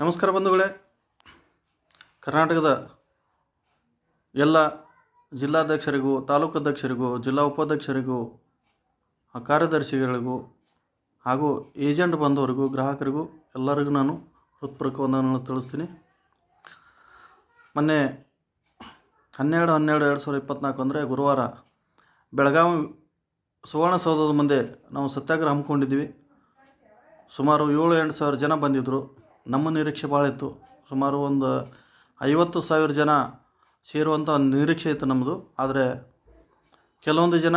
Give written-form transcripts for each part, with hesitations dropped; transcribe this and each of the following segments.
ನಮಸ್ಕಾರ ಬಂಧುಗಳೇ. ಕರ್ನಾಟಕದ ಎಲ್ಲ ಜಿಲ್ಲಾಧ್ಯಕ್ಷರಿಗೂ, ತಾಲೂಕು ಅಧ್ಯಕ್ಷರಿಗೂ, ಜಿಲ್ಲಾ ಉಪಾಧ್ಯಕ್ಷರಿಗೂ, ಕಾರ್ಯದರ್ಶಿಗಳಿಗೂ ಹಾಗೂ ಏಜೆಂಟ್ ಬಂದವರಿಗೂ, ಗ್ರಾಹಕರಿಗೂ ಎಲ್ಲರಿಗೂ ನಾನು ಹೃತ್ಪೂರ್ವಕ ವಂದನೆಗಳನ್ನು ತಿಳಿಸ್ತೀನಿ. ಮೊನ್ನೆ 12/12/2024 ಅಂದರೆ ಗುರುವಾರ ಬೆಳಗಾವಿ ಸುವರ್ಣಸೌಧದ ಮುಂದೆ ನಾವು ಸತ್ಯಾಗ್ರಹ ಹಮ್ಮಿಕೊಂಡಿದ್ವಿ. ಸುಮಾರು 7-8 ಸಾವಿರ ಜನ ಬಂದಿದ್ದರು. ನಮ್ಮ ನಿರೀಕ್ಷೆ ಭಾಳ ಇತ್ತು. ಸುಮಾರು ಒಂದು 50,000 ಜನ ಸೇರುವಂಥ ನಿರೀಕ್ಷೆ ಇತ್ತು ನಮ್ಮದು. ಆದರೆ ಕೆಲವೊಂದು ಜನ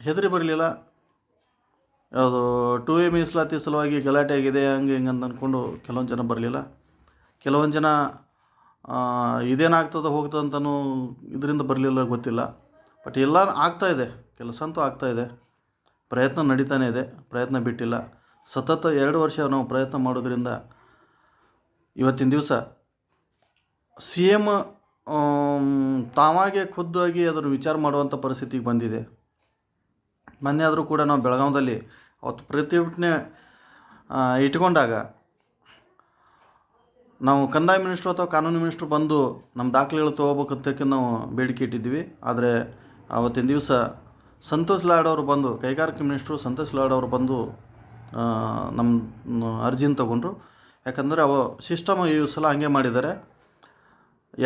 ಹೆದರಿ ಬರಲಿಲ್ಲ. ಯಾವುದು 2A ಮೀಸಲಾತಿ ಸಲುವಾಗಿ ಗಲಾಟೆ ಆಗಿದೆ ಹಂಗೆ ಹಿಂಗೆ ಅಂತ ಅಂದ್ಕೊಂಡು ಕೆಲವೊಂದು ಜನ ಬರಲಿಲ್ಲ. ಕೆಲವೊಂದು ಜನ ಇದೇನಾಗ್ತದೆ ಹೋಗ್ತದೆ ಅಂತಲೂ ಇದರಿಂದ ಬರಲಿಲ್ಲ, ಗೊತ್ತಿಲ್ಲ. ಬಟ್ ಎಲ್ಲ ಆಗ್ತಾಯಿದೆ, ಕೆಲಸ ಅಂತೂ ಆಗ್ತಾಯಿದೆ, ಪ್ರಯತ್ನ ನಡೀತಾನೆ ಇದೆ, ಪ್ರಯತ್ನ ಬಿಟ್ಟಿಲ್ಲ. ಸತತ 2 ವರ್ಷ ನಾವು ಪ್ರಯತ್ನ ಮಾಡೋದ್ರಿಂದ ಇವತ್ತಿನ ದಿವಸ CM ತಾವಾಗೆ ಖುದ್ದಾಗಿ ಅದನ್ನು ವಿಚಾರ ಮಾಡುವಂಥ ಪರಿಸ್ಥಿತಿಗೆ ಬಂದಿದೆ. ಮೊನ್ನೆ ಆದರೂ ಕೂಡ ನಾವು ಬೆಳಗಾವಿಯಲ್ಲಿ ಅವತ್ತು ಪ್ರತಿಭಟನೆ ಇಟ್ಕೊಂಡಾಗ ನಾವು ಕಂದಾಯ ಮಿನಿಸ್ಟ್ರು ಅಥವಾ ಕಾನೂನು ಮಿನಿಸ್ಟ್ರು ಬಂದು ನಮ್ಮ ದಾಖಲೆಗಳು ತೊಗೋಬೇಕಂತಕ್ಕೆ ನಾವು ಬೇಡಿಕೆ ಇಟ್ಟಿದ್ವಿ. ಆದರೆ ಆವತ್ತಿನ ದಿವಸ ಸಂತೋಷ್ ಲಾಡ್ ಅವರು ಬಂದು, ಕೈಗಾರಿಕೆ ಮಿನಿಸ್ಟ್ರು ಸಂತೋಷ್ ಲಾಡ್ ಅವರು ಬಂದು ನಮ್ಮ ಅರ್ಜಿನ ತೊಗೊಂಡ್ರು. ಯಾಕಂದರೆ ಸಿಸ್ಟಮ್ ಈ ಸಲ ಹಾಗೆ ಮಾಡಿದ್ದಾರೆ.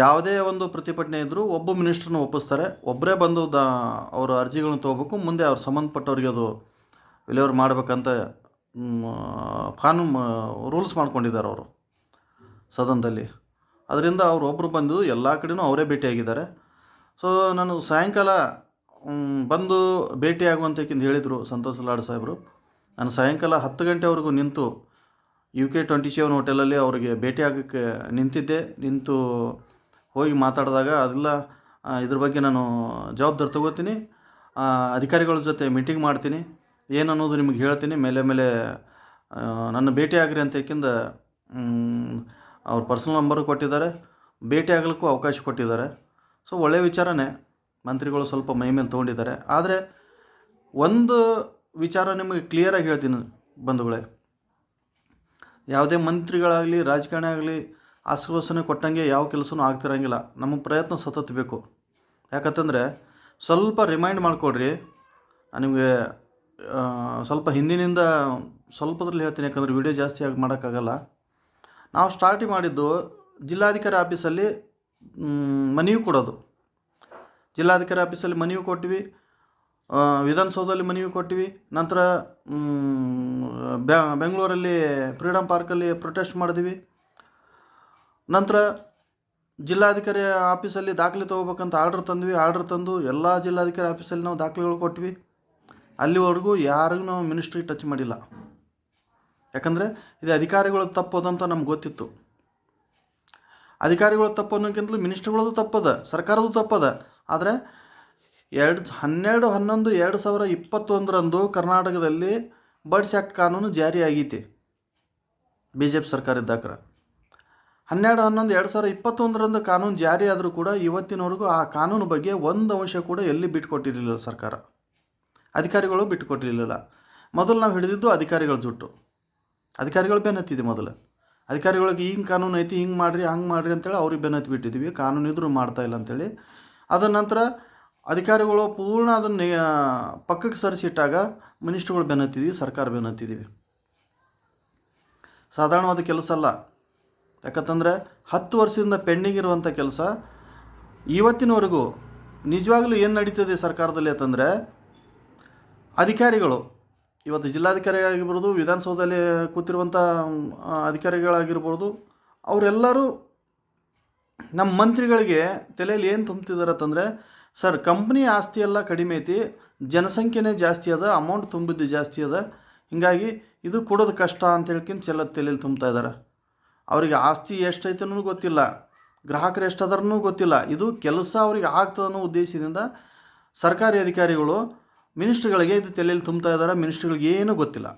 ಯಾವುದೇ ಒಂದು ಪ್ರತಿಭಟನೆ ಇದ್ದರೂ ಒಬ್ಬ ಮಿನಿಸ್ಟ್ರನ್ನ ಒಪ್ಪಿಸ್ತಾರೆ, ಒಬ್ಬರೇ ಬಂದು ಅವರ ಅರ್ಜಿಗಳನ್ನ ತೊಗೋಬೇಕು. ಮುಂದೆ ಅವ್ರು ಸಂಬಂಧಪಟ್ಟವ್ರಿಗೆ ಅದು ವಿಲೇವಾರಿ ಮಾಡಬೇಕಂತ ಕಾನೂನು ರೂಲ್ಸ್ ಮಾಡ್ಕೊಂಡಿದ್ದಾರೆ ಅವರು ಸದನದಲ್ಲಿ. ಅದರಿಂದ ಅವರು ಒಬ್ಬರು ಬಂದು ಎಲ್ಲ ಕಡೆಯೂ ಅವರೇ ಭೇಟಿಯಾಗಿದ್ದಾರೆ. ಸೊ ನಾನು ಸಾಯಂಕಾಲ ಬಂದು ಭೇಟಿಯಾಗುವಂತಕ್ಕಿಂತ ಹೇಳಿದರು ಸಂತೋಷ್ ಲಾಡ್ ಸಾಹೇಬರು. ನಾನು ಸಾಯಂಕಾಲ 10 ಗಂಟೆವರೆಗೂ ನಿಂತು UK 27 ಹೋಟೆಲಲ್ಲಿ ಅವರಿಗೆ ಭೇಟಿಯಾಗೋಕ್ಕೆ ನಿಂತು ಹೋಗಿ ಮಾತಾಡಿದಾಗ ಅದೆಲ್ಲ ಇದ್ರ ಬಗ್ಗೆ ನಾನು ಜವಾಬ್ದಾರಿ ತಗೋತೀನಿ, ಅಧಿಕಾರಿಗಳ ಜೊತೆ ಮೀಟಿಂಗ್ ಮಾಡ್ತೀನಿ, ಏನು ಅನ್ನೋದು ನಿಮಗೆ ಹೇಳ್ತೀನಿ, ಮೇಲೆ ನನ್ನ ಭೇಟಿಯಾಗ್ರಿ ಅಂತ ಯಾಕಿಂದ ಅವ್ರ ಪರ್ಸನಲ್ ನಂಬರು ಕೊಟ್ಟಿದ್ದಾರೆ, ಭೇಟಿ ಆಗಲಿಕ್ಕೂ ಅವಕಾಶ ಕೊಟ್ಟಿದ್ದಾರೆ. ಸೊ ಒಳ್ಳೆಯ ವಿಚಾರನೇ, ಮಂತ್ರಿಗಳು ಸ್ವಲ್ಪ ಮೈ ಮೇಲೆ ತೊಗೊಂಡಿದ್ದಾರೆ. ಆದರೆ ಒಂದು ವಿಚಾರ ನಿಮಗೆ ಕ್ಲಿಯರಾಗಿ ಹೇಳ್ತೀನಿ ಬಂಧುಗಳೇ, ಯಾವುದೇ ಮಂತ್ರಿಗಳಾಗಲಿ ರಾಜಕಾರಣಿ ಆಗಲಿ ಆಶ್ವಾಸನೆ ಕೊಟ್ಟಂಗೆ ಯಾವ ಕೆಲಸನೂ ಆಗ್ತಿರಂಗಿಲ್ಲ. ನಮ್ಮ ಪ್ರಯತ್ನ ಸತತ ಬೇಕು. ಯಾಕಂತಂದರೆ ಸ್ವಲ್ಪ ರಿಮೈಂಡ್ ಮಾಡಿಕೊಡ್ರಿ. ನಿಮಗೆ ಸ್ವಲ್ಪ ಹಿಂದಿನಿಂದ ಸ್ವಲ್ಪದ್ರಲ್ಲಿ ಹೇಳ್ತೀನಿ, ಯಾಕಂದರೆ ವಿಡಿಯೋ ಜಾಸ್ತಿ ಆಗಿ ಮಾಡೋಕ್ಕಾಗಲ್ಲ. ನಾವು ಸ್ಟಾರ್ಟ್ ಮಾಡಿದ್ದು ಜಿಲ್ಲಾಧಿಕಾರಿ ಆಫೀಸಲ್ಲಿ ಮನವಿ ಕೊಡೋದು. ಜಿಲ್ಲಾಧಿಕಾರಿ ಆಫೀಸಲ್ಲಿ ಮನವಿ ಕೊಟ್ವಿ, ವಿಧಾನಸೌಧದಲ್ಲಿ ಮನವಿ ಕೊಟ್ವಿ, ನಂತರ ಬೆಂಗಳೂರಲ್ಲಿ ಫ್ರೀಡಮ್ ಪಾರ್ಕಲ್ಲಿ ಪ್ರೊಟೆಸ್ಟ್ ಮಾಡಿದ್ವಿ, ನಂತರ ಜಿಲ್ಲಾಧಿಕಾರಿ ಆಫೀಸಲ್ಲಿ ದಾಖಲೆ ತೊಗೋಬೇಕಂತ ಆರ್ಡ್ರ್ ತಂದು ಎಲ್ಲ ಜಿಲ್ಲಾಧಿಕಾರಿ ಆಫೀಸಲ್ಲಿ ನಾವು ದಾಖಲೆಗಳು ಕೊಟ್ವಿ. ಅಲ್ಲಿವರೆಗೂ ಯಾರಿಗೂ ನಾವು ಮಿನಿಸ್ಟ್ರಿಗೆ ಟಚ್ ಮಾಡಿಲ್ಲ. ಯಾಕಂದರೆ ಇದು ಅಧಿಕಾರಿಗಳು ತಪ್ಪೋದಂತ ನಮ್ಗೆ ಗೊತ್ತಿತ್ತು. ಅಧಿಕಾರಿಗಳು ತಪ್ಪೋನ್ನೋಕ್ಕಿಂತಲೂ ಮಿನಿಸ್ಟ್ರುಗಳದ್ದು ತಪ್ಪದ, ಸರ್ಕಾರದ್ದು ತಪ್ಪದ. ಆದರೆ 12/11/2021 ಕರ್ನಾಟಕದಲ್ಲಿ ಬರ್ಡ್ಸ್ ಆ್ಯಕ್ಟ್ ಕಾನೂನು ಜಾರಿ ಆಗೈತಿ BJP ಸರ್ಕಾರ ಇದ್ದಾಗ. 12/11/2021 ಕಾನೂನು ಜಾರಿ ಆದರೂ ಕೂಡ ಇವತ್ತಿನವರೆಗೂ ಆ ಕಾನೂನು ಬಗ್ಗೆ ಒಂದು ಅಂಶ ಕೂಡ ಎಲ್ಲಿ ಬಿಟ್ಟುಕೊಟ್ಟಿರಲಿಲ್ಲ ಸರ್ಕಾರ, ಅಧಿಕಾರಿಗಳು ಬಿಟ್ಟುಕೊಟ್ಟಿರಲಿಲ್ಲ. ಮೊದಲು ನಾವು ಹಿಡಿದಿದ್ದು ಅಧಿಕಾರಿಗಳ ಜುಟ್ಟು, ಅಧಿಕಾರಿಗಳು ಬೆನ್ನತ್ತಿದ್ವಿ. ಮೊದಲು ಅಧಿಕಾರಿಗಳಿಗೆ ಹಿಂಗೆ ಕಾನೂನು ಐತಿ, ಹಿಂಗೆ ಮಾಡಿರಿ ಹಂಗೆ ಮಾಡಿರಿ ಅಂತೇಳಿ ಅವ್ರಿಗೆ ಬೆನ್ನತ್ತಿ ಬಿಟ್ಟಿದ್ವಿ, ಕಾನೂನು ಇದ್ರೂ ಮಾಡ್ತಾಯಿಲ್ಲ ಅಂತೇಳಿ. ಅದರ ನಂತರ ಅಧಿಕಾರಿಗಳು ಪೂರ್ಣ ಅದನ್ನು ಪಕ್ಕಕ್ಕೆ ಸರಿಸಿಟ್ಟಾಗ ಮಿನಿಸ್ಟ್ರುಗಳು ಬೆನ್ನತ್ತಿದ್ವಿ, ಸರ್ಕಾರ ಬೆನ್ನತ್ತಿದ್ದೀವಿ. ಸಾಧಾರಣವಾದ ಕೆಲಸ ಅಲ್ಲ. ಯಾಕಂತಂದರೆ 10 ವರ್ಷದಿಂದ ಪೆಂಡಿಂಗ್ ಇರುವಂಥ ಕೆಲಸ ಇವತ್ತಿನವರೆಗೂ ನಿಜವಾಗಲೂ ಏನು ನಡೀತದೆ ಸರ್ಕಾರದಲ್ಲಿ ಅಂತಂದರೆ, ಅಧಿಕಾರಿಗಳು ಇವತ್ತು ಜಿಲ್ಲಾಧಿಕಾರಿ ಆಗಿರ್ಬೋದು, ವಿಧಾನಸೌಧದಲ್ಲಿ ಕೂತಿರುವಂಥ ಅಧಿಕಾರಿಗಳಾಗಿರ್ಬೋದು, ಅವರೆಲ್ಲರೂ ನಮ್ಮ ಮಂತ್ರಿಗಳಿಗೆ ತಲೆಯಲ್ಲಿ ಏನು ತುಂಬ್ತಿದ್ದಾರೆ ಅಂತಂದರೆ, ಸರ್ ಕಂಪ್ನಿ ಆಸ್ತಿ ಎಲ್ಲ ಕಡಿಮೆ ಐತಿ, ಜನಸಂಖ್ಯೆನೇ ಜಾಸ್ತಿ ಅದ, ಅಮೌಂಟ್ ತುಂಬಿದ್ದು ಜಾಸ್ತಿ ಅದ, ಹೀಗಾಗಿ ಇದು ಕೊಡೋದು ಕಷ್ಟ ಅಂತ ಹೇಳ್ಕೊಂಡು ತಲೆಯಲ್ಲಿ ತುಂಬ್ತಾ ಇದ್ದಾರೆ. ಅವರಿಗೆ ಆಸ್ತಿ ಎಷ್ಟೈತೆ ಅನ್ನೋದು ಗೊತ್ತಿಲ್ಲ, ಗ್ರಾಹಕರು ಎಷ್ಟಾದ್ರೂ ಗೊತ್ತಿಲ್ಲ. ಇದು ಕೆಲಸ ಅವ್ರಿಗೆ ಆಗ್ತದೆ ಅನ್ನೋ ಉದ್ದೇಶದಿಂದ ಸರ್ಕಾರಿ ಅಧಿಕಾರಿಗಳು ಮಿನಿಸ್ಟ್ರುಗಳಿಗೆ ಇದು ತಲೆಯಲ್ಲಿ ತುಂಬ್ತಾ ಇದ್ದಾರೆ. ಮಿನಿಸ್ಟ್ರುಗಳಿಗೆ ಏನೂ ಗೊತ್ತಿಲ್ಲ.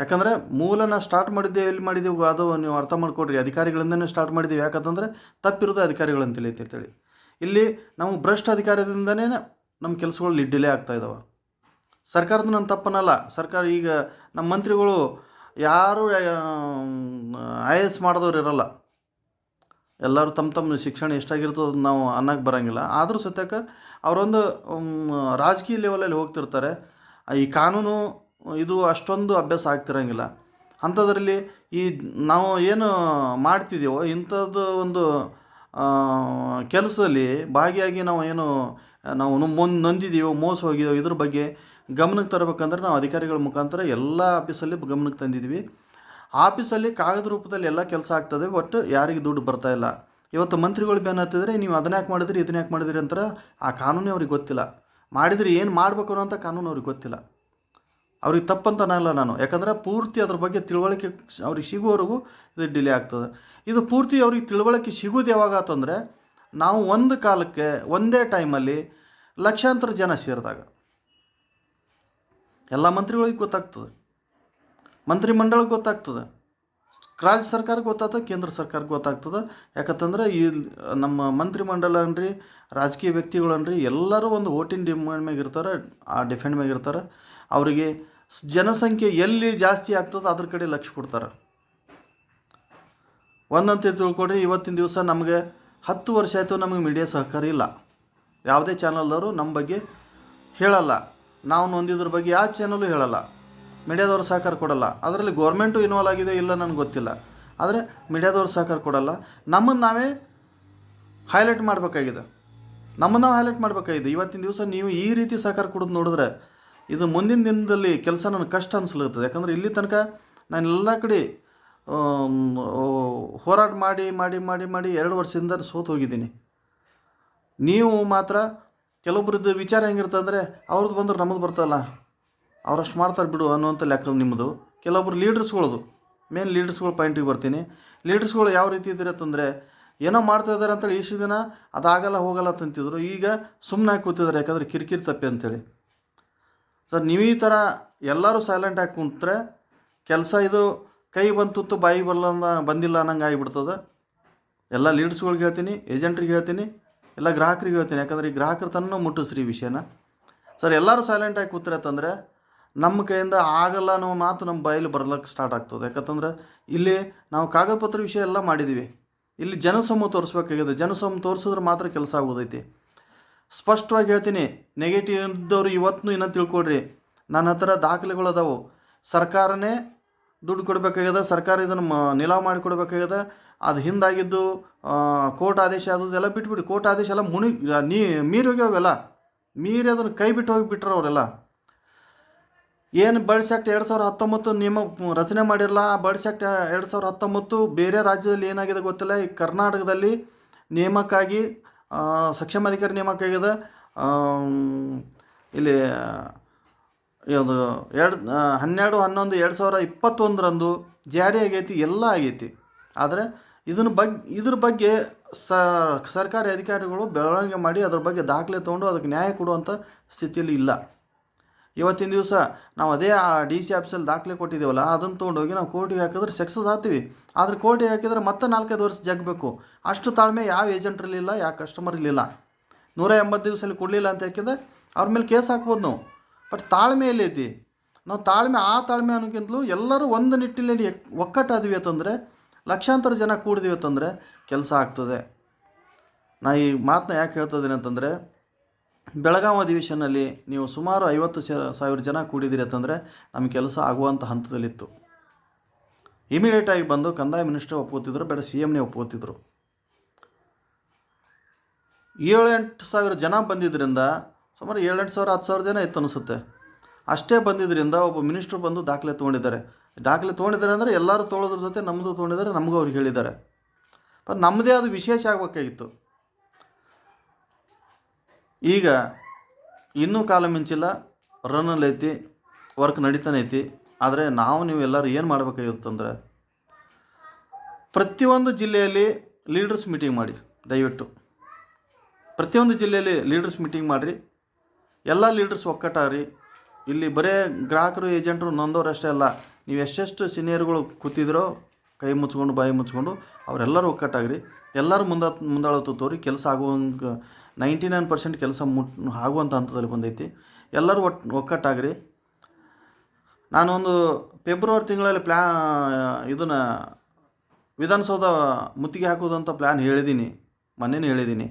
ಯಾಕಂದರೆ ಮೂಲನ ಸ್ಟಾರ್ಟ್ ಮಾಡಿದ್ದೇವೆ, ಎಲ್ಲಿ ಮಾಡಿದ್ದೀವಿ ಅದು ನೀವು ಅರ್ಥ ಮಾಡ್ಕೊಡ್ರಿ. ಅಧಿಕಾರಿಗಳಿಂದನೇ ಸ್ಟಾರ್ಟ್ ಮಾಡಿದ್ದೀವಿ. ಯಾಕಂತಂದರೆ ತಪ್ಪಿರೋದು ಅಧಿಕಾರಿಗಳಂತ ತಿಳಿತೇಳಿ. ಇಲ್ಲಿ ನಾವು ಭ್ರಷ್ಟ ಅಧಿಕಾರದಿಂದನೇ ನಮ್ಮ ಕೆಲಸಗಳು ಡಿಲೇ ಆಗ್ತಾಯಿದ್ದಾವೆ. ಸರ್ಕಾರದ ನನ್ನ ತಪ್ಪನಲ್ಲ. ಸರ್ಕಾರ ಈಗ ನಮ್ಮ ಮಂತ್ರಿಗಳು ಯಾರು IAS ಮಾಡಿದವ್ರು ಇರಲ್ಲ. ಎಲ್ಲರೂ ತಮ್ಮ ಶಿಕ್ಷಣ ಎಷ್ಟಾಗಿರ್ತದೆ ಅದು ನಾವು ಅನ್ನಕ್ಕೆ ಬರೋಂಗಿಲ್ಲ. ಆದರೂ ಸತ್ಯಕ್ಕೆ ಅವರೊಂದು ರಾಜಕೀಯ ಲೆವೆಲಲ್ಲಿ ಹೋಗ್ತಿರ್ತಾರೆ. ಈ ಕಾನೂನು ಇದು ಅಷ್ಟೊಂದು ಅಭ್ಯಾಸ ಆಗ್ತಿರಂಗಿಲ್ಲ. ಅಂಥದ್ರಲ್ಲಿ ಈ ನಾವು ಏನು ಮಾಡ್ತಿದ್ದೀವೋ ಇಂಥದ್ದು ಒಂದು ಕೆಲಸದಲ್ಲಿ ಭಾಗಿಯಾಗಿ ನಾವು ನೊಂದಿದ್ದೀವೋ, ಮೋಸ ಹೋಗಿದ್ದೀವೋ ಇದ್ರ ಬಗ್ಗೆ ಗಮನಕ್ಕೆ ತರಬೇಕಂದ್ರೆ ನಾವು ಅಧಿಕಾರಿಗಳ ಮುಖಾಂತರ ಎಲ್ಲ ಆಫೀಸಲ್ಲಿ ಗಮನಕ್ಕೆ ತಂದಿದ್ದೀವಿ. ಆಫೀಸಲ್ಲಿ ಕಾಗದ ರೂಪದಲ್ಲಿ ಎಲ್ಲ ಕೆಲಸ ಆಗ್ತದೆ, ಒಟ್ಟು ಯಾರಿಗೆ ದುಡ್ಡು ಬರ್ತಾಯಿಲ್ಲ. ಇವತ್ತು ಮಂತ್ರಿಗಳು ಬೇನ್ ಹತ್ತಿದ್ರೆ ನೀವು ಅದನ್ನ ಯಾಕೆ ಮಾಡಿದ್ರಿ, ಇದನ್ನ ಯಾಕೆ ಮಾಡಿದ್ರಿ ಅಂತಾರೆ. ಆ ಕಾನೂನೇ ಅವ್ರಿಗೆ ಗೊತ್ತಿಲ್ಲ. ಮಾಡಿದ್ರೆ ಏನು ಮಾಡಬೇಕು ಅನ್ನೋಂಥ ಕಾನೂನು ಅವ್ರಿಗೆ ಗೊತ್ತಿಲ್ಲ. ಅವ್ರಿಗೆ ತಪ್ಪಂತ ಅನ್ನಲ್ಲ ನಾನು, ಯಾಕಂದರೆ ಪೂರ್ತಿ ಅದ್ರ ಬಗ್ಗೆ ತಿಳುವಳಿಕೆ ಅವ್ರಿಗೆ ಸಿಗುವವರೆಗೂ ಇದು ಡಿಲೇ ಆಗ್ತದೆ. ಇದು ಪೂರ್ತಿ ಅವ್ರಿಗೆ ತಿಳುವಳಿಕೆ ಸಿಗೋದು ಯಾವಾಗ ಅಂತಂದರೆ ನಾವು ಒಂದು ಕಾಲಕ್ಕೆ ಒಂದೇ ಟೈಮಲ್ಲಿ ಲಕ್ಷಾಂತರ ಜನ ಸೇರಿದಾಗ ಎಲ್ಲ ಮಂತ್ರಿಗಳಿಗೆ ಗೊತ್ತಾಗ್ತದೆ, ಮಂತ್ರಿಮಂಡಲಕ್ಕೆ ಗೊತ್ತಾಗ್ತದೆ, ರಾಜ್ಯ ಸರ್ಕಾರಕ್ಕೆ ಗೊತ್ತಾಗ್ತದೆ, ಕೇಂದ್ರ ಸರ್ಕಾರಕ್ಕೆ ಗೊತ್ತಾಗ್ತದೆ. ಯಾಕಂತಂದ್ರೆ ಈ ನಮ್ಮ ಮಂತ್ರಿಮಂಡಲ ಅನ್ರಿ, ರಾಜಕೀಯ ವ್ಯಕ್ತಿಗಳನ್ರಿ ಎಲ್ಲರೂ ಒಂದು ಓಟಿನ ಡಿಮ್ಯಾಂಡ್ ಮ್ಯಾಗ ಇರ್ತಾರೆ, ಆ ಡಿಫೆಂಡ್ ಮ್ಯಾಗ ಇರ್ತಾರೆ. ಅವರಿಗೆ ಜನಸಂಖ್ಯೆ ಎಲ್ಲಿ ಜಾಸ್ತಿ ಆಗ್ತದೆ ಅದ್ರ ಕಡೆ ಲಕ್ಷ್ಯ ಕೊಡ್ತಾರೆ. ಒಂದಂತ ತಿಳ್ಕೊಡ್ರಿ, ಇವತ್ತಿನ ದಿವಸ ನಮಗೆ 10 ವರ್ಷ ಆಯಿತು ನಮಗೆ ಮೀಡಿಯಾ ಸಹಕಾರ ಇಲ್ಲ. ಯಾವುದೇ ಚಾನಲ್ದವರು ನಮ್ಮ ಬಗ್ಗೆ ಹೇಳಲ್ಲ, ನಾವು ನೊಂದಿದ್ರ ಬಗ್ಗೆ ಯಾವ ಚಾನಲು ಹೇಳಲ್ಲ, ಮೀಡಿಯಾದವ್ರು ಸಹಕಾರ ಕೊಡಲ್ಲ. ಅದರಲ್ಲಿ ಗೌರ್ಮೆಂಟು ಇನ್ವಾಲ್ವ್ ಆಗಿದೆ ಇಲ್ಲ ನನಗೆ ಗೊತ್ತಿಲ್ಲ, ಆದರೆ ಮೀಡಿಯಾದವ್ರು ಸಹಕಾರ ಕೊಡಲ್ಲ. ನಮ್ಮನ್ನು ನಾವೇ ಹೈಲೈಟ್ ಮಾಡಬೇಕಾಗಿದೆ, ನಮ್ಮನ್ನು ನಾವು ಹೈಲೈಟ್ ಮಾಡಬೇಕಾಗಿದೆ. ಇವತ್ತಿನ ದಿವಸ ನೀವು ಈ ರೀತಿ ಸಹಕಾರ ಕೊಡೋದು ನೋಡಿದ್ರೆ ಇದು ಮುಂದಿನ ದಿನದಲ್ಲಿ ಕೆಲಸ ನನಗೆ ಕಷ್ಟ ಅನಿಸ್ಲಿರ್ತದೆ. ಯಾಕಂದರೆ ಇಲ್ಲಿ ತನಕ ನಾನು ಎಲ್ಲ ಕಡೆ ಹೋರಾಟ ಮಾಡಿ ಮಾಡಿ ಮಾಡಿ ಮಾಡಿ 2 ವರ್ಷದಿಂದ ಸೋತು ಹೋಗಿದ್ದೀನಿ. ನೀವು ಮಾತ್ರ ಕೆಲವೊಬ್ರದ್ದು ವಿಚಾರ ಹೆಂಗಿರ್ತಂದರೆ ಅವ್ರದ್ದು ಬಂದ್ರೆ ನಮ್ಮದು ಬರ್ತಲ್ಲ, ಅವರಷ್ಟು ಮಾಡ್ತಾರೆ ಬಿಡು ಅನ್ನುವಂಥ ಲೆಕ್ಕ ನಿಮ್ಮದು. ಕೆಲವೊಬ್ರು ಲೀಡರ್ಸ್ಗಳದು ಮೇನ್ ಲೀಡರ್ಸ್ಗಳು ಪಾಯಿಂಟಿಗೆ ಬರ್ತೀನಿ. ಲೀಡರ್ಸ್ಗಳು ಯಾವ ರೀತಿ ಇದ್ದೀರಿ ಅಂತಂದರೆ ಏನೋ ಮಾಡ್ತಾಯಿದ್ದಾರೆ ಅಂತೇಳಿ ಇಷ್ಟು ದಿನ ಅದಾಗಲ್ಲ ಹೋಗಲ್ಲ ಅಂತಂತಿದ್ರು, ಈಗ ಸುಮ್ಮನೆ ಕೂತಿದ್ದಾರೆ ಯಾಕಂದರೆ ಕಿರಿಕಿರಿ ತಪ್ಪಿ ಅಂತೇಳಿ. ಸರ್ ನೀವು ಈ ಥರ ಎಲ್ಲರೂ ಸೈಲೆಂಟ್ ಆಗಿ ಕುಂತ್ರೆ ಕೆಲಸ ಇದು ಕೈ ಬಂತು ಬಾಯಿ ಬಂದಿಲ್ಲ ಅನ್ನಂಗೆ ಆಗಿಬಿಡ್ತದೆ. ಎಲ್ಲ ಲೀಡರ್ಸ್ಗಳಿಗೆ ಹೇಳ್ತೀನಿ, ಏಜೆಂಟ್ರಿಗೆ ಹೇಳ್ತೀನಿ, ಎಲ್ಲ ಗ್ರಾಹಕರಿಗೆ ಹೇಳ್ತೀನಿ. ಯಾಕಂದರೆ ಈ ಗ್ರಾಹಕರು ತನ್ನ ಮುಟ್ಟಿಸ್ರಿ ಈ ವಿಷಯನ. ಸರ್ ಎಲ್ಲರೂ ಸೈಲೆಂಟಾಗಿ ಕೂತ್ರೆ ಅಂತಂದರೆ ನಮ್ಮ ಕೈಯಿಂದ ಆಗಲ್ಲ ಅನ್ನೋ ಮಾತು ನಮ್ಮ ಬಾಯಲ್ಲಿ ಬರ್ಲಿಕ್ಕೆ ಸ್ಟಾರ್ಟ್ ಆಗ್ತದೆ. ಯಾಕಂತಂದ್ರೆ ಇಲ್ಲಿ ನಾವು ಕಾಗದ ಪತ್ರ ವಿಷಯ ಎಲ್ಲ ಮಾಡಿದ್ದೀವಿ, ಇಲ್ಲಿ ಜನಸಮೂಹ ತೋರಿಸ್ಬೇಕಾಗಿದೆ. ಜನಸಮೂಹ ತೋರಿಸಿದ್ರೆ ಮಾತ್ರ ಕೆಲಸ ಆಗೋದೈತಿ. ಸ್ಪಷ್ಟವಾಗಿ ಹೇಳ್ತೀನಿ, ನೆಗೆಟಿವ್ ಇದ್ದವರು ಇವತ್ತು ಇನ್ನೂ ತಿಳ್ಕೊಡ್ರಿ, ನನ್ನ ಹತ್ರ ದಾಖಲೆಗಳು ಅದಾವು. ಸರ್ಕಾರನೇ ದುಡ್ಡು ಕೊಡಬೇಕಾಗ್ಯದ, ಸರ್ಕಾರ ಇದನ್ನು ನಿಲಾವ್ ಮಾಡಿ ಕೊಡಬೇಕಾಗ್ಯದ. ಅದು ಹಿಂದಾಗಿದ್ದು ಕೋರ್ಟ್ ಆದೇಶ ಅದೆಲ್ಲ ಬಿಟ್ಬಿಟ್ಟು ಕೋರ್ಟ್ ಆದೇಶ ಎಲ್ಲ ಮೀರಿ ಹೋಗ್ಯಾವೆಲ್ಲ, ಮೀರಿ ಅದನ್ನು ಕೈ ಬಿಟ್ಟು ಹೋಗಿಬಿಟ್ರೆ ಅವರೆಲ್ಲ. ಏನು ಬಡ್ಸ್ ಆ್ಯಕ್ಟ್ 2019 ನಿಯಮ ರಚನೆ ಮಾಡಿರಲ್ಲ. ಆ ಬಡ್ಸ್ ಆ್ಯಕ್ಟ್ 2019 ಬೇರೆ ರಾಜ್ಯದಲ್ಲಿ ಏನಾಗಿದೆ ಗೊತ್ತಿಲ್ಲ, ಈ ಕರ್ನಾಟಕದಲ್ಲಿ ನೇಮಕ್ಕಾಗಿ ಸಕ್ಷಮ ಅಧಿಕಾರಿ ನೇಮಕ ಆಗಿದೆ. ಇಲ್ಲಿ ಇದು 12/11/2021 ಜಾರಿ ಆಗೈತಿ, ಎಲ್ಲ ಆಗೈತಿ. ಆದರೆ ಇದ್ರ ಬಗ್ಗೆ ಸರ್ಕಾರಿ ಅಧಿಕಾರಿಗಳು ಬೆಳವಣಿಗೆ ಮಾಡಿ ಅದ್ರ ಬಗ್ಗೆ ದಾಖಲೆ ತೊಗೊಂಡು ಅದಕ್ಕೆ ನ್ಯಾಯ ಕೊಡುವಂಥ ಸ್ಥಿತಿಯಲ್ಲಿ ಇಲ್ಲ. ಇವತ್ತಿನ ದಿವಸ ನಾವು ಅದೇ DC ಆಫೀಸಲ್ಲಿ ದಾಖಲೆ ಕೊಟ್ಟಿದ್ದೀವಲ್ಲ, ಅದನ್ನು ತೊಗೊಂಡೋಗಿ ನಾವು ಕೋರ್ಟಿಗೆ ಹಾಕಿದ್ರೆ ಸಕ್ಸಸ್ ಆಗ್ತೀವಿ. ಆದರೆ ಕೋರ್ಟಿಗೆ ಹಾಕಿದ್ರೆ ಮತ್ತೆ 4-5 ವರ್ಷ ಜಗ್ಬೇಕು. ಅಷ್ಟು ತಾಳ್ಮೆ ಯಾವ ಏಜೆಂಟ್ರಲ್ಲಿಲ್ಲ, ಯಾವ ಕಸ್ಟಮರ್ಲಿಲ್ಲ. 180 ದಿವಸದಲ್ಲಿ ಕೊಡಲಿಲ್ಲ ಅಂತ ಯಾಕಿದ್ರೆ ಅವ್ರ ಮೇಲೆ ಕೇಸ್ ಹಾಕ್ಬೋದು ನಾವು. ಬಟ್ ತಾಳ್ಮೆ ಎಲ್ಲೈತಿ? ನಾವು ಆ ತಾಳ್ಮೆ ಅನ್ನೋಕ್ಕಿಂತಲೂ ಎಲ್ಲರೂ ಒಂದು ನಿಟ್ಟಿನಲ್ಲಿ ಒಕ್ಕಟ್ಟಾದ್ವಿ ಅಂತಂದರೆ, ಲಕ್ಷಾಂತರ ಜನ ಕೂಡಿದ್ವಿ ಅಂತಂದರೆ ಕೆಲಸ ಆಗ್ತದೆ. ನಾ ಈ ಮಾತನ್ನ ಯಾಕೆ ಹೇಳ್ತಾ ಇದ್ದೀನಿ ಅಂತಂದರೆ, ಬೆಳಗಾವಿ ಅಧಿವೇಶನಲ್ಲಿ ನೀವು ಸುಮಾರು 50,000 ಜನ ಕೂಡಿದಿರಿ ಅಂತಂದರೆ ನಮ್ಮ ಕೆಲಸ ಆಗುವಂಥ ಹಂತದಲ್ಲಿತ್ತು. ಇಮಿಡಿಯೇಟಾಗಿ ಬಂದು ಕಂದಾಯ ಮಿನಿಸ್ಟರ್ ಒಪ್ಕೋತಿದ್ರು, ಬೇಡ CMನೇ ಒಪ್ಕೋತಿದ್ರು. 7-8 ಸಾವಿರ ಜನ ಬಂದಿದ್ದರಿಂದ, ಸುಮಾರು 7-8 ಸಾವಿರ 10 ಸಾವಿರ ಜನ ಇತ್ತು ಅನಿಸುತ್ತೆ, ಅಷ್ಟೇ ಬಂದಿದ್ದರಿಂದ ಒಬ್ಬ ಮಿನಿಸ್ಟ್ರು ಬಂದು ದಾಖಲೆ ತೊಗೊಂಡಿದ್ದಾರೆ ಅಂದರೆ ಎಲ್ಲರೂ ತೊಗೊಳೋದ್ರ ಜೊತೆ ನಮ್ಮದು ತೊಗೊಂಡಿದ್ದಾರೆ, ನಮಗೂ ಅವ್ರಿಗೆ ಹೇಳಿದ್ದಾರೆ. ಬಟ್ ನಮ್ಮದೇ ಅದು ವಿಶೇಷ ಆಗಬೇಕಾಗಿತ್ತು. ಈಗ ಇನ್ನೂ ಕಾಲ ಮಿಂಚಿಲ್ಲ, ರನ್ನಲ್ಲಿ ಐತಿ, ವರ್ಕ್ ನಡೀತಾನೆ ಐತಿ. ಆದರೆ ನೀವು ಎಲ್ಲರೂ ಏನು ಮಾಡಬೇಕಾಗಿತ್ತಂದ್ರೆ, ಪ್ರತಿಯೊಂದು ಜಿಲ್ಲೆಯಲ್ಲಿ ಲೀಡರ್ಸ್ ಮೀಟಿಂಗ್ ಮಾಡಿ, ದಯವಿಟ್ಟು ಪ್ರತಿಯೊಂದು ಜಿಲ್ಲೆಯಲ್ಲಿ ಲೀಡರ್ಸ್ ಮೀಟಿಂಗ್ ಮಾಡಿರಿ. ಎಲ್ಲ ಲೀಡರ್ಸ್ ಒಕ್ಕಟ್ಟಾಗ್ರಿ. ಇಲ್ಲಿ ಬರೇ ಗ್ರಾಹಕರು ಏಜೆಂಟರು ನೊಂದವ್ರು ಅಷ್ಟೇ ಅಲ್ಲ, ನೀವು ಎಷ್ಟೆಷ್ಟು ಸೀನಿಯರ್ಗಳು ಕೂತಿದ್ರೋ ಕೈ ಮುಚ್ಕೊಂಡು ಬಾಯಿ ಮುಚ್ಕೊಂಡು ಅವರೆಲ್ಲರೂ ಒಕ್ಕಟ್ಟಾಗ್ರಿ. ಎಲ್ಲರೂ ಮುಂದಾಳತ್ತು ತೋರಿ ಕೆಲಸ ಆಗುವಂಗೆ 99% ಕೆಲಸ ಆಗುವಂಥ ಹಂತದಲ್ಲಿ ಬಂದೈತಿ. ಎಲ್ಲರೂ ಒಕ್ಕಟ್ಟಾಗ್ರಿ. ನಾನೊಂದು ಫೆಬ್ರವರಿ ತಿಂಗಳಲ್ಲಿ ಇದನ್ನು ವಿಧಾನಸೌಧ ಮುತ್ತಿಗೆ ಹಾಕೋದಂತ ಪ್ಲ್ಯಾನ್ ಹೇಳಿದ್ದೀನಿ, ಮೊನ್ನೆನೇ ಹೇಳಿದ್ದೀನಿ.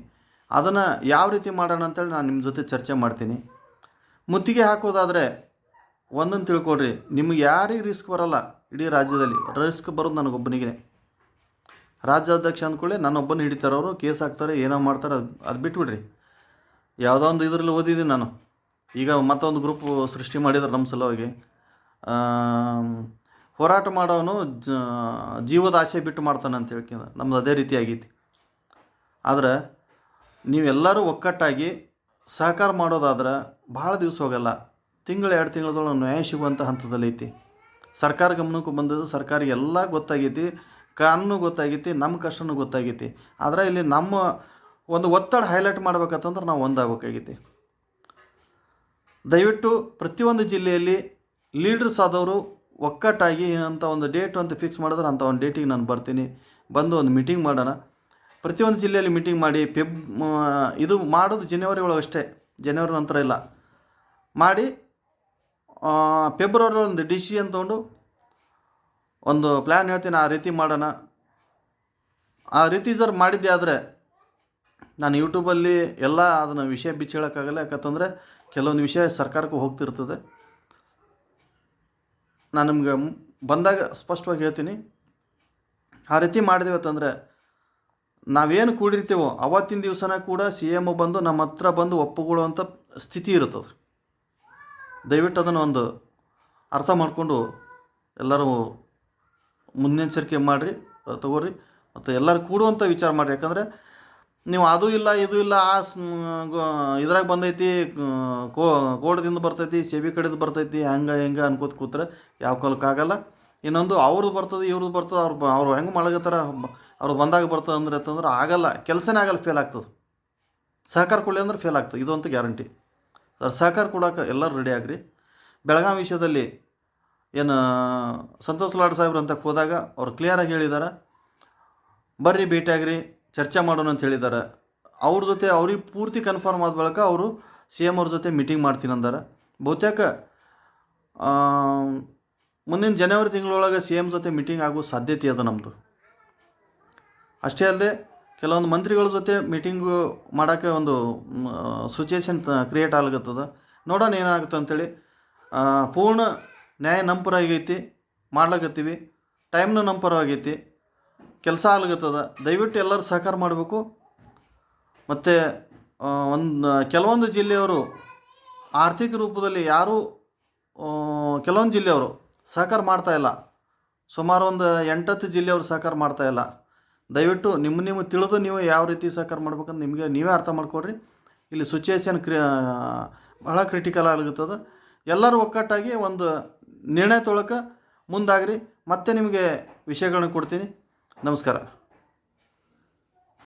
ಅದನ್ನು ಯಾವ ರೀತಿ ಮಾಡೋಣ ಅಂತೇಳಿ ನಾನು ನಿಮ್ಮ ಜೊತೆ ಚರ್ಚೆ ಮಾಡ್ತೀನಿ. ಮುತ್ತಿಗೆ ಹಾಕೋದಾದರೆ ಒಂದನ್ನು ತಿಳ್ಕೊಡ್ರಿ, ನಿಮಗೆ ಯಾರಿಗೆ ರಿಸ್ಕ್ ಬರೋಲ್ಲ. ಇಡೀ ರಾಜ್ಯದಲ್ಲಿ ರಿಸ್ಕ್ ಬರೋದು ನನಗೊಬ್ಬನಿಗೆ. ರಾಜ್ಯಾಧ್ಯಕ್ಷ ಅಂದ್ಕೊಳ್ಳಿ ನನ್ನೊಬ್ಬನ ಹಿಡಿತಾರೆ, ಅವರು ಕೇಸ್ ಹಾಕ್ತಾರೆ, ಏನೋ ಮಾಡ್ತಾರೆ, ಅದು ಬಿಟ್ಬಿಡ್ರಿ. ಯಾವುದೋ ಒಂದು ಇದರಲ್ಲಿ ಓದಿದ್ದೀನಿ ನಾನು. ಈಗ ಮತ್ತೊಂದು ಗ್ರೂಪ್ ಸೃಷ್ಟಿ ಮಾಡಿದ್ದಾರೆ ನಮ್ಮ ಸಲುವಾಗಿ. ಹೋರಾಟ ಮಾಡೋನು ಜೀವದ ಆಸೆ ಬಿಟ್ಟು ಮಾಡ್ತಾನೆ ಅಂತ ಹೇಳ್ಕೊಂಡು ನಮ್ದು ಅದೇ ರೀತಿ ಆಗೈತಿ. ಆದರೆ ನೀವೆಲ್ಲರೂ ಒಕ್ಕಟ್ಟಾಗಿ ಸಹಕಾರ ಮಾಡೋದಾದ್ರೆ ಭಾಳ ದಿವಸ ಹೋಗಲ್ಲ. ತಿಂಗಳು 2 ತಿಂಗಳದೊಳಗೆ ನ್ಯಾಯ ಸಿಗುವಂಥ ಹಂತದಲ್ಲಿ ಐತಿ. ಸರ್ಕಾರ ಗಮನಕ್ಕೂ ಬಂದದ್ದು, ಸರ್ಕಾರಿಗೆ ಎಲ್ಲ ಗೊತ್ತಾಗೈತಿ, ಕಾನೂನು ಗೊತ್ತಾಗೈತಿ, ನಮ್ಮ ಕಷ್ಟನೂ ಗೊತ್ತಾಗೈತಿ. ಆದರೆ ಇಲ್ಲಿ ನಮ್ಮ ಒಂದು ಒತ್ತಡ ಹೈಲೈಟ್ ಮಾಡ್ಬೇಕಂತಂದ್ರೆ ನಾವು ಒಂದಾಗಬೇಕಾಗೈತಿ. ದಯವಿಟ್ಟು ಪ್ರತಿಯೊಂದು ಜಿಲ್ಲೆಯಲ್ಲಿ ಲೀಡರ್ಸ್ ಆದವರು ಒಕ್ಕಟ್ಟಾಗಿ ಅಂತ ಒಂದು ಡೇಟ್ ಅಂತ ಫಿಕ್ಸ್ ಮಾಡಿದ್ರೆ ಅಂಥ ಒಂದು ಡೇಟಿಗೆ ನಾನು ಬರ್ತೀನಿ, ಬಂದು ಒಂದು ಮೀಟಿಂಗ್ ಮಾಡೋಣ. ಪ್ರತಿಯೊಂದು ಜಿಲ್ಲೆಯಲ್ಲಿ ಮೀಟಿಂಗ್ ಮಾಡಿ ಇದು ಮಾಡೋದು ಜನವರಿ ಒಳಗಷ್ಟೇ, ಜನವರಿ ನಂತರ ಇಲ್ಲ. ಮಾಡಿ ಫೆಬ್ರವರಿ ಒಂದು ಡಿಸಿಷನ್ ತೊಗೊಂಡು ಒಂದು ಪ್ಲ್ಯಾನ್ ಹೇಳ್ತೀನಿ, ಆ ರೀತಿ ಮಾಡೋಣ. ಆ ರೀತಿ ಸರ್ ಮಾಡಿದ್ದೆ ಆದರೆ ನಾನು ಯೂಟ್ಯೂಬಲ್ಲಿ ಎಲ್ಲ ಅದನ್ನು ವಿಷಯ ಬಿಚ್ಚೇಳೋಕ್ಕಾಗಲ್ಲ. ಯಾಕಂತಂದರೆ ಕೆಲವೊಂದು ವಿಷಯ ಸರ್ಕಾರಕ್ಕೂ ಹೋಗ್ತಿರ್ತದೆ. ನಾನು ನಿಮ್ಗೆ ಬಂದಾಗ ಸ್ಪಷ್ಟವಾಗಿ ಹೇಳ್ತೀನಿ. ಆ ರೀತಿ ಮಾಡಿದೆವು ಅಂತಂದರೆ ನಾವೇನು ಕೂಡಿರ್ತೀವೋ ಅವತ್ತಿನ ದಿವಸನ ಕೂಡ CM ಬಂದು ನಮ್ಮ ಹತ್ರ ಬಂದು ಒಪ್ಪುಗೊಳ್ಳುವಂಥ ಸ್ಥಿತಿ ಇರ್ತದೆ. ದಯವಿಟ್ಟು ಅದನ್ನು ಒಂದು ಅರ್ಥ ಮಾಡಿಕೊಂಡು ಎಲ್ಲರೂ ಮುನ್ನೆಚ್ಚರಿಕೆ ಮಾಡಿರಿ, ತಗೋರಿ, ಮತ್ತು ಎಲ್ಲರೂ ಕೂಡುವಂಥ ವಿಚಾರ ಮಾಡಿರಿ. ಯಾಕಂದರೆ ನೀವು ಅದು ಇಲ್ಲ ಇದು ಇಲ್ಲ, ಇದ್ರಾಗ ಬಂದೈತಿ, ಕೋರ್ಟ್ದಿಂದ ಬರ್ತೈತಿ, ಸೆಬಿ ಕಡೆದು ಬರ್ತೈತಿ, ಹೆಂಗೆ ಅನ್ಕೋತ ಕೂತ್ರೆ ಯಾವ ಕಾಲಕ್ಕಾಗಲ್ಲ. ಇನ್ನೊಂದು ಅವ್ರದ್ದು ಬರ್ತದೆ, ಇವ್ರದ್ದು ಬರ್ತದೆ, ಅವ್ರು ಹೆಂಗೆ ಮಾಡಗತ್ತಾರ, ಅವ್ರು ಬಂದಾಗ ಬರ್ತದೆ ಅಂತಂದ್ರೆ ಆಗಲ್ಲ, ಕೆಲಸನೇ ಆಗಲ್ಲ, ಫೇಲ್ ಆಗ್ತದೆ. ಸಹಕಾರ ಕೊಡಲಿ ಅಂದ್ರೆ ಫೇಲ್ ಆಗ್ತದೆ, ಇದು ಅಂತೂ ಗ್ಯಾರಂಟಿ. ಸಹಕಾರ ಕೊಡೋಕೆ ಎಲ್ಲರೂ ರೆಡಿ ಆಗ್ರಿ. ಬೆಳಗಾವಿ ವಿಷಯದಲ್ಲಿ ಏನು ಸಂತೋಷ್ ಲಾಡ್ ಸಾಹೇಬ್ರು ಅಂತ ಹೋದಾಗ ಅವ್ರು ಕ್ಲಿಯರಾಗಿ ಹೇಳಿದ್ದಾರೆ, ಬರ್ರಿ ಭೇಟಿಯಾಗ್ರಿ, ಚರ್ಚೆ ಮಾಡೋಣ ಅಂತ ಹೇಳಿದ್ದಾರೆ. ಅವ್ರ ಜೊತೆ ಅವ್ರಿಗೆ ಪೂರ್ತಿ ಕನ್ಫರ್ಮ್ ಆದ ಬಳಿಕ ಅವರು CM ಅವ್ರ ಜೊತೆ ಮೀಟಿಂಗ್ ಮಾಡ್ತೀನಿ ಅಂದಾರೆ. ಬಹುತೇಕ ಮುಂದಿನ ಜನವರಿ ತಿಂಗಳೊಳಗೆ CM ಜೊತೆ ಮೀಟಿಂಗ್ ಆಗೋ ಸಾಧ್ಯತೆ ಅದ ನಮ್ಮದು. ಅಷ್ಟೇ ಅಲ್ಲದೆ ಕೆಲವೊಂದು ಮಂತ್ರಿಗಳ ಜೊತೆ ಮೀಟಿಂಗು ಮಾಡೋಕ್ಕೆ ಒಂದು ಸಿಚುಯೇಷನ್ ಕ್ರಿಯೇಟ್ ಆಗ್ಲತ್ತದ. ನೋಡೋಣ ಏನಾಗುತ್ತೆ ಅಂಥೇಳಿ. ಪೂರ್ಣ ನ್ಯಾಯ ನಮ್ಮ ಪರ ಆಗೈತಿ, ಮಾಡ್ಲಾಕತ್ತೀವಿ, ಟೈಮ್ನು ನಮ್ಮ ಪರ ಆಗೈತಿ, ಕೆಲಸ ಆಗ್ಲತ್ತದ. ದಯವಿಟ್ಟು ಎಲ್ಲರೂ ಸಹಕಾರ ಮಾಡಬೇಕು. ಮತ್ತು ಕೆಲವೊಂದು ಜಿಲ್ಲೆಯವರು ಆರ್ಥಿಕ ರೂಪದಲ್ಲಿ ಯಾರೂ ಕೆಲವೊಂದು ಜಿಲ್ಲೆಯವರು ಸಹಕಾರ ಮಾಡ್ತಾಯಿಲ್ಲ. ಸುಮಾರು ಒಂದು 8-10 ಜಿಲ್ಲೆಯವರು ಸಹಕಾರ ಮಾಡ್ತಾಯಿಲ್ಲ. ದಯವಿಟ್ಟು ನಿಮ್ಮ ತಿಳಿದು ನೀವು ಯಾವ ರೀತಿ ಸಹಕಾರ ಮಾಡ್ಬೇಕಂತ ನಿಮಗೆ ನೀವೇ ಅರ್ಥ ಮಾಡ್ಕೊಡ್ರಿ. ಇಲ್ಲಿ ಸಿಚುಯೇಷನ್ ಬಹಳ ಕ್ರಿಟಿಕಲ್ ಆಗುತ್ತದೆ. ಎಲ್ಲರೂ ಒಕ್ಕಟ್ಟಾಗಿ ಒಂದು ನಿರ್ಣಯ ತೊಗೊಳಕ್ಕೆ ಮುಂದಾಗ್ರಿ. ಮತ್ತೆ ನಿಮಗೆ ವಿಷಯಗಳನ್ನ ಕೊಡ್ತೀನಿ. ನಮಸ್ಕಾರ.